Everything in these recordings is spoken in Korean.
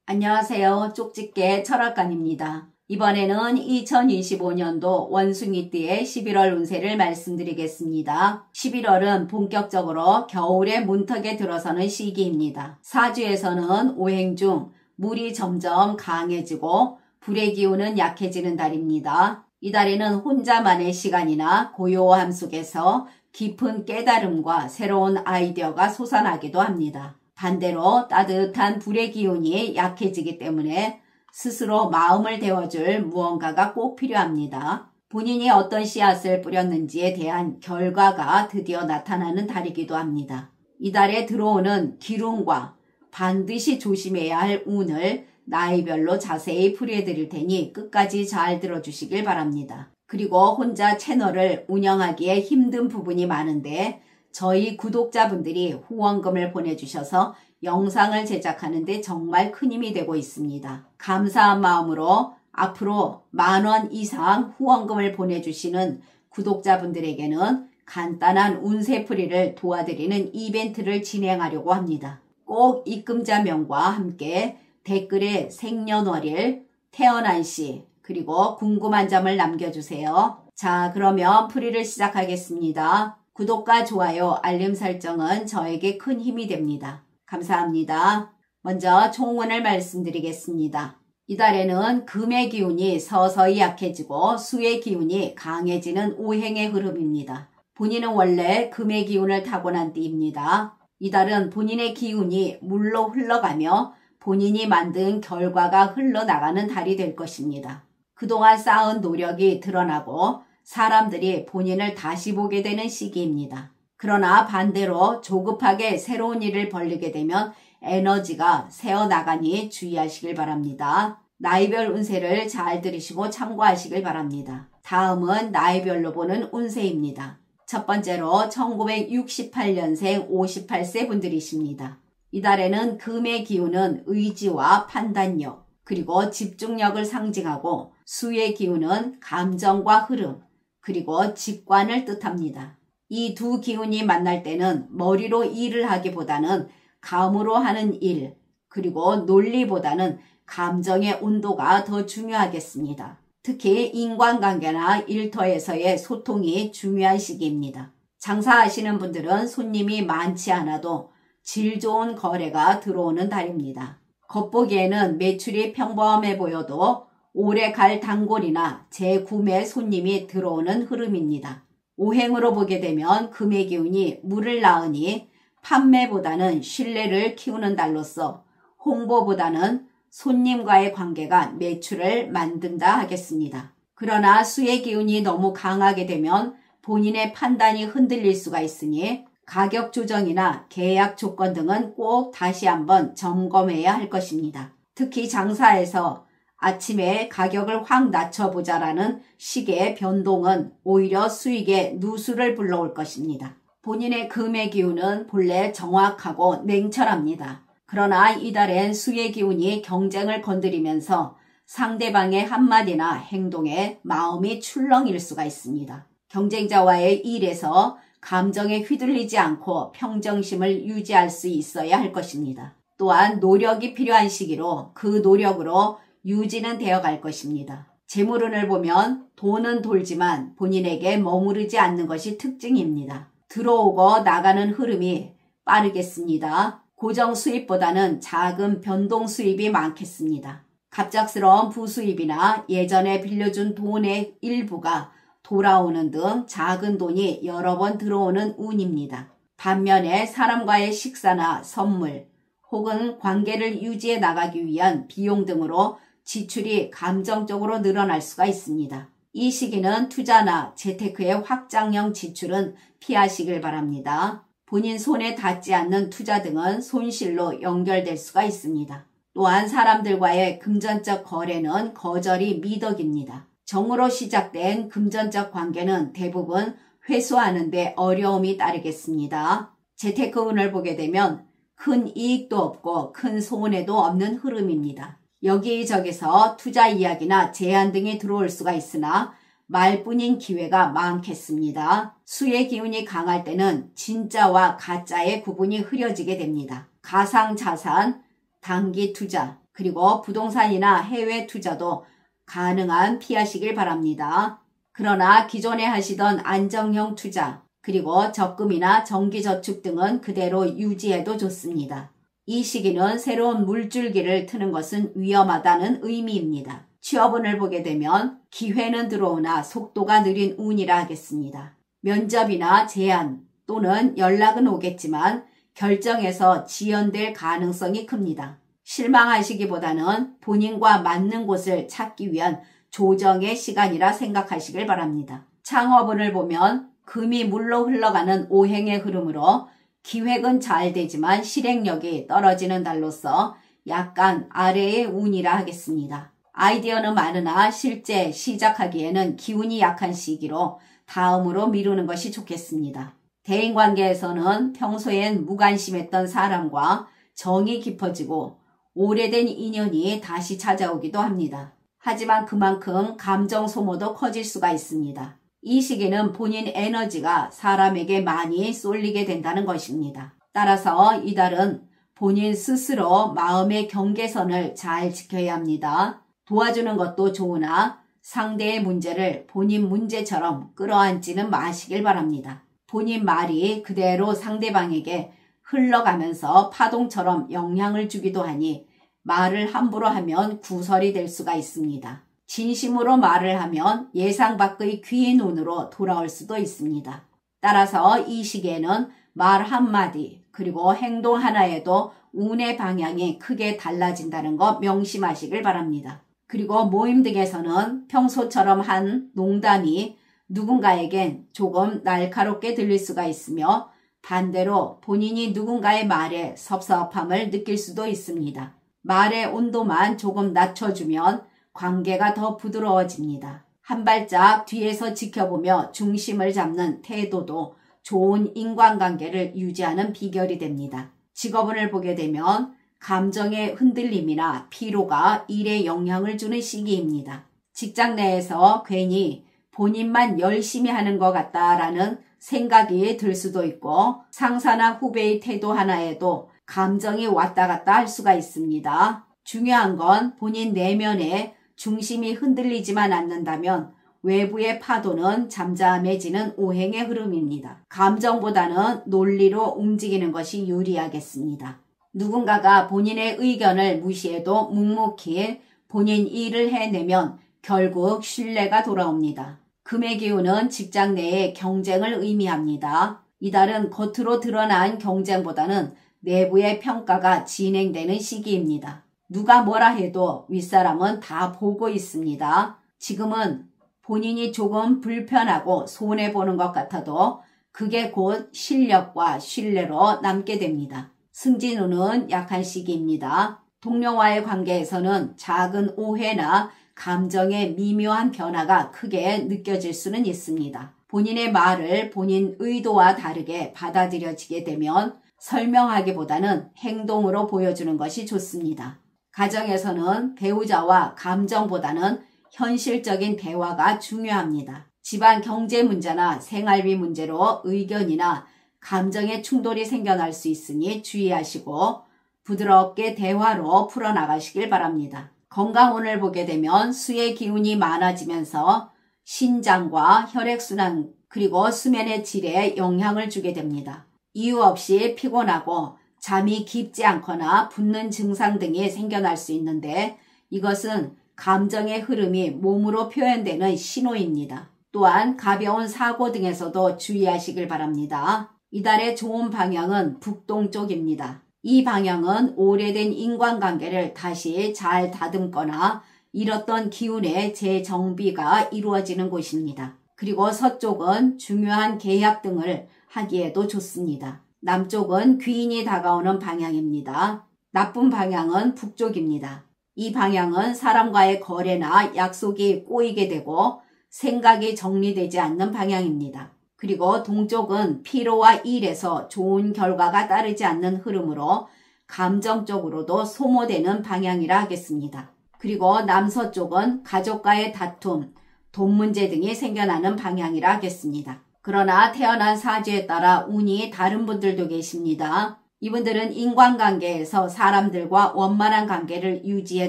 안녕하세요. 쪽집게 철학관입니다. 이번에는 2025년도 원숭이띠의 11월 운세를 말씀드리겠습니다. 11월은 본격적으로 겨울의 문턱에 들어서는 시기입니다. 사주에서는 오행 중 물이 점점 강해지고 불의 기운은 약해지는 달입니다. 이 달에는 혼자만의 시간이나 고요함 속에서 깊은 깨달음과 새로운 아이디어가 솟아나기도 합니다. 반대로 따뜻한 불의 기운이 약해지기 때문에 스스로 마음을 데워줄 무언가가 꼭 필요합니다. 본인이 어떤 씨앗을 뿌렸는지에 대한 결과가 드디어 나타나는 달이기도 합니다. 이 달에 들어오는 기운과 반드시 조심해야 할 운을 나이별로 자세히 풀이해드릴 테니 끝까지 잘 들어주시길 바랍니다. 그리고 혼자 채널을 운영하기에 힘든 부분이 많은데 저희 구독자분들이 후원금을 보내주셔서 영상을 제작하는 데 정말 큰 힘이 되고 있습니다. 감사한 마음으로 앞으로 10,000원 이상 후원금을 보내주시는 구독자분들에게는 간단한 운세풀이를 도와드리는 이벤트를 진행하려고 합니다. 꼭 입금자명과 함께 댓글에 생년월일, 태어난 시, 그리고 궁금한 점을 남겨주세요. 자, 그러면 풀이를 시작하겠습니다. 구독과 좋아요, 알림 설정은 저에게 큰 힘이 됩니다. 감사합니다. 먼저 총운을 말씀드리겠습니다. 이달에는 금의 기운이 서서히 약해지고 수의 기운이 강해지는 오행의 흐름입니다. 본인은 원래 금의 기운을 타고난 띠입니다. 이달은 본인의 기운이 물로 흘러가며 본인이 만든 결과가 흘러나가는 달이 될 것입니다. 그동안 쌓은 노력이 드러나고 사람들이 본인을 다시 보게 되는 시기입니다. 그러나 반대로 조급하게 새로운 일을 벌리게 되면 에너지가 새어나가니 주의하시길 바랍니다. 나이별 운세를 잘 들으시고 참고하시길 바랍니다. 다음은 나이별로 보는 운세입니다. 첫 번째로 1968년생 58세 분들이십니다. 이달에는 금의 기운은 의지와 판단력, 그리고 집중력을 상징하고 수의 기운은 감정과 흐름, 그리고 직관을 뜻합니다. 이 두 기운이 만날 때는 머리로 일을 하기보다는 감으로 하는 일, 그리고 논리보다는 감정의 온도가 더 중요하겠습니다. 특히 인간관계나 일터에서의 소통이 중요한 시기입니다. 장사하시는 분들은 손님이 많지 않아도 질 좋은 거래가 들어오는 달입니다. 겉보기에는 매출이 평범해 보여도 오래 갈 단골이나 재구매 손님이 들어오는 흐름입니다. 오행으로 보게 되면 금의 기운이 물을 낳으니 판매보다는 신뢰를 키우는 달로서 홍보보다는 손님과의 관계가 매출을 만든다 하겠습니다. 그러나 수의 기운이 너무 강하게 되면 본인의 판단이 흔들릴 수가 있으니 가격 조정이나 계약 조건 등은 꼭 다시 한번 점검해야 할 것입니다. 특히 장사에서 아침에 가격을 확 낮춰보자라는 식의 변동은 오히려 수익에 누수를 불러올 것입니다. 본인의 금의 기운은 본래 정확하고 냉철합니다. 그러나 이달엔 수의 기운이 경쟁을 건드리면서 상대방의 한마디나 행동에 마음이 출렁일 수가 있습니다. 경쟁자와의 일에서 감정에 휘둘리지 않고 평정심을 유지할 수 있어야 할 것입니다. 또한 노력이 필요한 시기로 그 노력으로 유지는 되어갈 것입니다. 재물운을 보면 돈은 돌지만 본인에게 머무르지 않는 것이 특징입니다. 들어오고 나가는 흐름이 빠르겠습니다. 고정 수입보다는 작은 변동 수입이 많겠습니다. 갑작스러운 부수입이나 예전에 빌려준 돈의 일부가 돌아오는 등 작은 돈이 여러 번 들어오는 운입니다. 반면에 사람과의 식사나 선물 혹은 관계를 유지해 나가기 위한 비용 등으로 지출이 감정적으로 늘어날 수가 있습니다. 이 시기는 투자나 재테크의 확장형 지출은 피하시길 바랍니다. 본인 손에 닿지 않는 투자 등은 손실로 연결될 수가 있습니다. 또한 사람들과의 금전적 거래는 거절이 미덕입니다. 정으로 시작된 금전적 관계는 대부분 회수하는 데 어려움이 따르겠습니다. 재테크 운을 보게 되면 큰 이익도 없고 큰 손해도 없는 흐름입니다. 여기저기서 투자 이야기나 제안 등이 들어올 수가 있으나 말뿐인 기회가 많겠습니다. 수의 기운이 강할 때는 진짜와 가짜의 구분이 흐려지게 됩니다. 가상자산, 단기 투자, 그리고 부동산이나 해외 투자도 가능한 피하시길 바랍니다. 그러나 기존에 하시던 안정형 투자, 그리고 적금이나 정기저축 등은 그대로 유지해도 좋습니다. 이 시기는 새로운 물줄기를 트는 것은 위험하다는 의미입니다. 취업운을 보게 되면 기회는 들어오나 속도가 느린 운이라 하겠습니다. 면접이나 제안 또는 연락은 오겠지만 결정에서 지연될 가능성이 큽니다. 실망하시기보다는 본인과 맞는 곳을 찾기 위한 조정의 시간이라 생각하시길 바랍니다. 창업운을 보면 금이 물로 흘러가는 오행의 흐름으로 기획은 잘 되지만 실행력이 떨어지는 달로서 약간 아래의 운이라 하겠습니다. 아이디어는 많으나 실제 시작하기에는 기운이 약한 시기로 다음으로 미루는 것이 좋겠습니다. 대인관계에서는 평소엔 무관심했던 사람과 정이 깊어지고 오래된 인연이 다시 찾아오기도 합니다. 하지만 그만큼 감정 소모도 커질 수가 있습니다. 이 시기는 본인 에너지가 사람에게 많이 쏠리게 된다는 것입니다. 따라서 이달은 본인 스스로 마음의 경계선을 잘 지켜야 합니다. 도와주는 것도 좋으나 상대의 문제를 본인 문제처럼 끌어안지는 마시길 바랍니다. 본인 말이 그대로 상대방에게 흘러가면서 파동처럼 영향을 주기도 하니 말을 함부로 하면 구설이 될 수가 있습니다. 진심으로 말을 하면 예상 밖의 귀인 운으로 돌아올 수도 있습니다. 따라서 이 시기에는 말 한마디 그리고 행동 하나에도 운의 방향이 크게 달라진다는 거 명심하시길 바랍니다. 그리고 모임 등에서는 평소처럼 한 농담이 누군가에겐 조금 날카롭게 들릴 수가 있으며 반대로 본인이 누군가의 말에 섭섭함을 느낄 수도 있습니다. 말의 온도만 조금 낮춰주면 관계가 더 부드러워집니다. 한 발짝 뒤에서 지켜보며 중심을 잡는 태도도 좋은 인간관계를 유지하는 비결이 됩니다. 직업운을 보게 되면 감정의 흔들림이나 피로가 일에 영향을 주는 시기입니다. 직장 내에서 괜히 본인만 열심히 하는 것 같다라는 생각이 들 수도 있고 상사나 후배의 태도 하나에도 감정이 왔다 갔다 할 수가 있습니다. 중요한 건 본인 내면에 중심이 흔들리지만 않는다면 외부의 파도는 잠잠해지는 오행의 흐름입니다. 감정보다는 논리로 움직이는 것이 유리하겠습니다. 누군가가 본인의 의견을 무시해도 묵묵히 본인 일을 해내면 결국 신뢰가 돌아옵니다. 금의 기운은 직장 내의 경쟁을 의미합니다. 이달은 겉으로 드러난 경쟁보다는 내부의 평가가 진행되는 시기입니다. 누가 뭐라 해도 윗사람은 다 보고 있습니다. 지금은 본인이 조금 불편하고 손해보는 것 같아도 그게 곧 실력과 신뢰로 남게 됩니다. 승진운은 약한 시기입니다. 동료와의 관계에서는 작은 오해나 감정의 미묘한 변화가 크게 느껴질 수는 있습니다. 본인의 말을 본인 의도와 다르게 받아들여지게 되면 설명하기보다는 행동으로 보여주는 것이 좋습니다. 가정에서는 배우자와 감정보다는 현실적인 대화가 중요합니다. 집안 경제 문제나 생활비 문제로 의견이나 감정의 충돌이 생겨날 수 있으니 주의하시고 부드럽게 대화로 풀어나가시길 바랍니다. 건강운을 보게 되면 수의 기운이 많아지면서 신장과 혈액순환 그리고 수면의 질에 영향을 주게 됩니다. 이유 없이 피곤하고 잠이 깊지 않거나 붓는 증상 등이 생겨날 수 있는데 이것은 감정의 흐름이 몸으로 표현되는 신호입니다. 또한 가벼운 사고 등에서도 주의하시길 바랍니다. 이달의 좋은 방향은 북동쪽입니다. 이 방향은 오래된 인간관계를 다시 잘 다듬거나 잃었던 기운의 재정비가 이루어지는 곳입니다. 그리고 서쪽은 중요한 계약 등을 하기에도 좋습니다. 남쪽은 귀인이 다가오는 방향입니다. 나쁜 방향은 북쪽입니다. 이 방향은 사람과의 거래나 약속이 꼬이게 되고 생각이 정리되지 않는 방향입니다. 그리고 동쪽은 피로와 일에서 좋은 결과가 따르지 않는 흐름으로 감정적으로도 소모되는 방향이라 하겠습니다. 그리고 남서쪽은 가족과의 다툼 돈 문제 등이 생겨나는 방향이라 하겠습니다. 그러나 태어난 사주에 따라 운이 다른 분들도 계십니다. 이분들은 인간관계에서 사람들과 원만한 관계를 유지해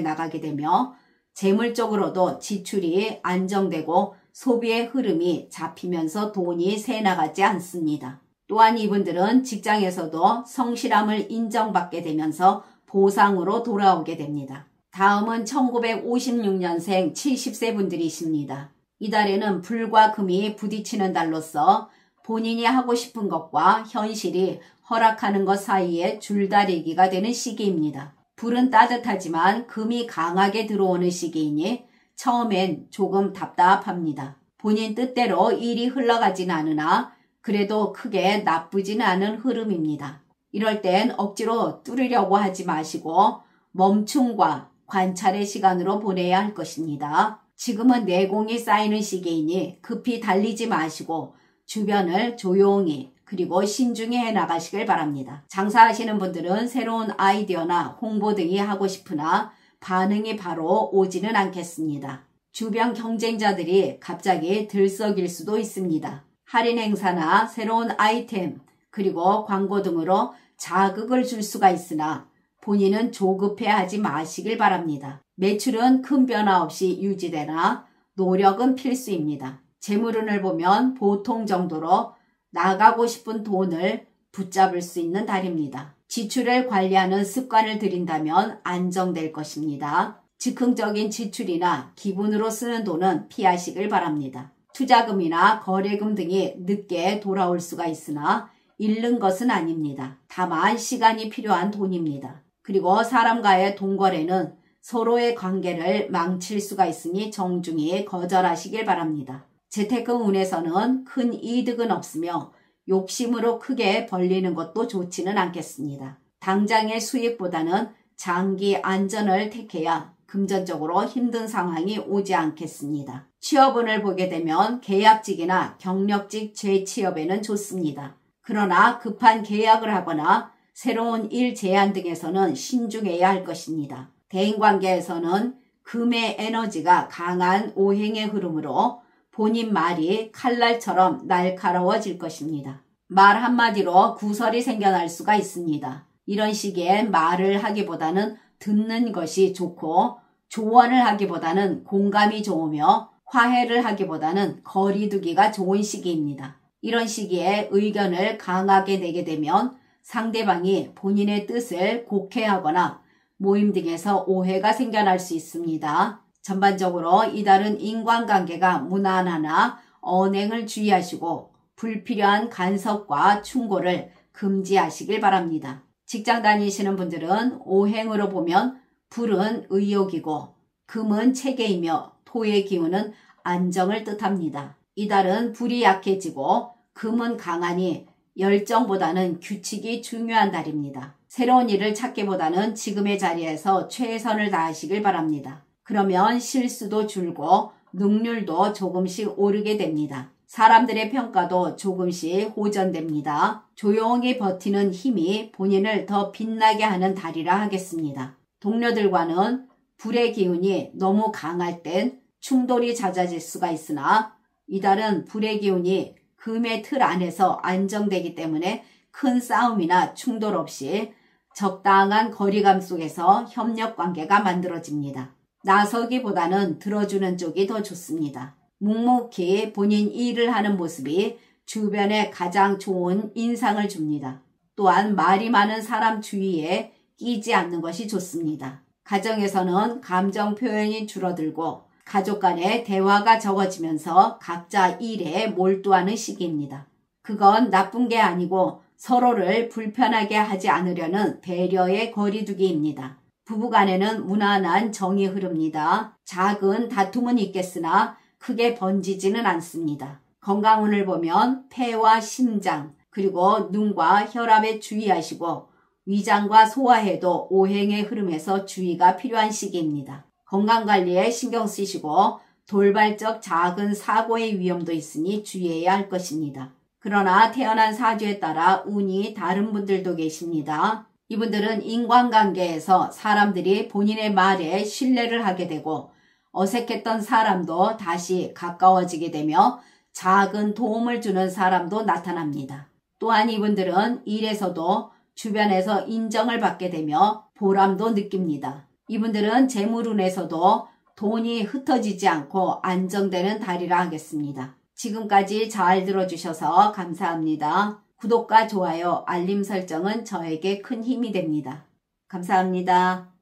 나가게 되며 재물적으로도 지출이 안정되고 소비의 흐름이 잡히면서 돈이 새나가지 않습니다. 또한 이분들은 직장에서도 성실함을 인정받게 되면서 보상으로 돌아오게 됩니다. 다음은 1956년생 70세 분들이십니다. 이달에는 불과 금이 부딪히는 달로서 본인이 하고 싶은 것과 현실이 허락하는 것 사이에 줄다리기가 되는 시기입니다. 불은 따뜻하지만 금이 강하게 들어오는 시기이니 처음엔 조금 답답합니다. 본인 뜻대로 일이 흘러가진 않으나 그래도 크게 나쁘지는 않은 흐름입니다. 이럴 땐 억지로 뚫으려고 하지 마시고 멈춤과 관찰의 시간으로 보내야 할 것입니다. 지금은 내공이 쌓이는 시기이니 급히 달리지 마시고 주변을 조용히 그리고 신중히 해나가시길 바랍니다. 장사하시는 분들은 새로운 아이디어나 홍보 등이 하고 싶으나 반응이 바로 오지는 않겠습니다. 주변 경쟁자들이 갑자기 들썩일 수도 있습니다. 할인 행사나 새로운 아이템 그리고 광고 등으로 자극을 줄 수가 있으나 본인은 조급해하지 마시길 바랍니다. 매출은 큰 변화 없이 유지되나 노력은 필수입니다. 재물운을 보면 보통 정도로 나가고 싶은 돈을 붙잡을 수 있는 달입니다. 지출을 관리하는 습관을 들인다면 안정될 것입니다. 즉흥적인 지출이나 기분으로 쓰는 돈은 피하시길 바랍니다. 투자금이나 거래금 등이 늦게 돌아올 수가 있으나 잃는 것은 아닙니다. 다만 시간이 필요한 돈입니다. 그리고 사람과의 돈거래는 서로의 관계를 망칠 수가 있으니 정중히 거절하시길 바랍니다. 재테크 운에서는 큰 이득은 없으며 욕심으로 크게 벌리는 것도 좋지는 않겠습니다. 당장의 수익보다는 장기 안전을 택해야 금전적으로 힘든 상황이 오지 않겠습니다. 취업운을 보게 되면 계약직이나 경력직 재취업에는 좋습니다. 그러나 급한 계약을 하거나 새로운 일 제안 등에서는 신중해야 할 것입니다. 대인관계에서는 금의 에너지가 강한 오행의 흐름으로 본인 말이 칼날처럼 날카로워질 것입니다. 말 한마디로 구설이 생겨날 수가 있습니다. 이런 시기에 말을 하기보다는 듣는 것이 좋고 조언을 하기보다는 공감이 좋으며 화해를 하기보다는 거리 두기가 좋은 시기입니다. 이런 시기에 의견을 강하게 내게 되면 상대방이 본인의 뜻을 곡해하거나 모임 등에서 오해가 생겨날 수 있습니다. 전반적으로 이달은 인간관계가 무난하나 언행을 주의하시고 불필요한 간섭과 충고를 금지하시길 바랍니다. 직장 다니시는 분들은 오행으로 보면 불은 의욕이고 금은 체계이며 토의 기운은 안정을 뜻합니다. 이달은 불이 약해지고 금은 강하니 열정보다는 규칙이 중요한 달입니다. 새로운 일을 찾기보다는 지금의 자리에서 최선을 다하시길 바랍니다. 그러면 실수도 줄고 능률도 조금씩 오르게 됩니다. 사람들의 평가도 조금씩 호전됩니다. 조용히 버티는 힘이 본인을 더 빛나게 하는 달이라 하겠습니다. 동료들과는 불의 기운이 너무 강할 땐 충돌이 잦아질 수가 있으나 이달은 불의 기운이 금의 틀 안에서 안정되기 때문에 큰 싸움이나 충돌 없이 적당한 거리감 속에서 협력관계가 만들어집니다. 나서기보다는 들어주는 쪽이 더 좋습니다. 묵묵히 본인 일을 하는 모습이 주변에 가장 좋은 인상을 줍니다. 또한 말이 많은 사람 주위에 끼지 않는 것이 좋습니다. 가정에서는 감정 표현이 줄어들고 가족 간의 대화가 적어지면서 각자 일에 몰두하는 시기입니다. 그건 나쁜 게 아니고 서로를 불편하게 하지 않으려는 배려의 거리두기입니다. 부부간에는 무난한 정이 흐릅니다. 작은 다툼은 있겠으나 크게 번지지는 않습니다. 건강운을 보면 폐와 심장 그리고 눈과 혈압에 주의하시고 위장과 소화에도 오행의 흐름에서 주의가 필요한 시기입니다. 건강관리에 신경 쓰시고 돌발적 작은 사고의 위험도 있으니 주의해야 할 것입니다. 그러나 태어난 사주에 따라 운이 다른 분들도 계십니다. 이분들은 인간관계에서 사람들이 본인의 말에 신뢰를 하게 되고 어색했던 사람도 다시 가까워지게 되며 작은 도움을 주는 사람도 나타납니다. 또한 이분들은 일에서도 주변에서 인정을 받게 되며 보람도 느낍니다. 이분들은 재물운에서도 돈이 흩어지지 않고 안정되는 달이라 하겠습니다. 지금까지 잘 들어주셔서 감사합니다. 구독과 좋아요, 알림 설정은 저에게 큰 힘이 됩니다. 감사합니다.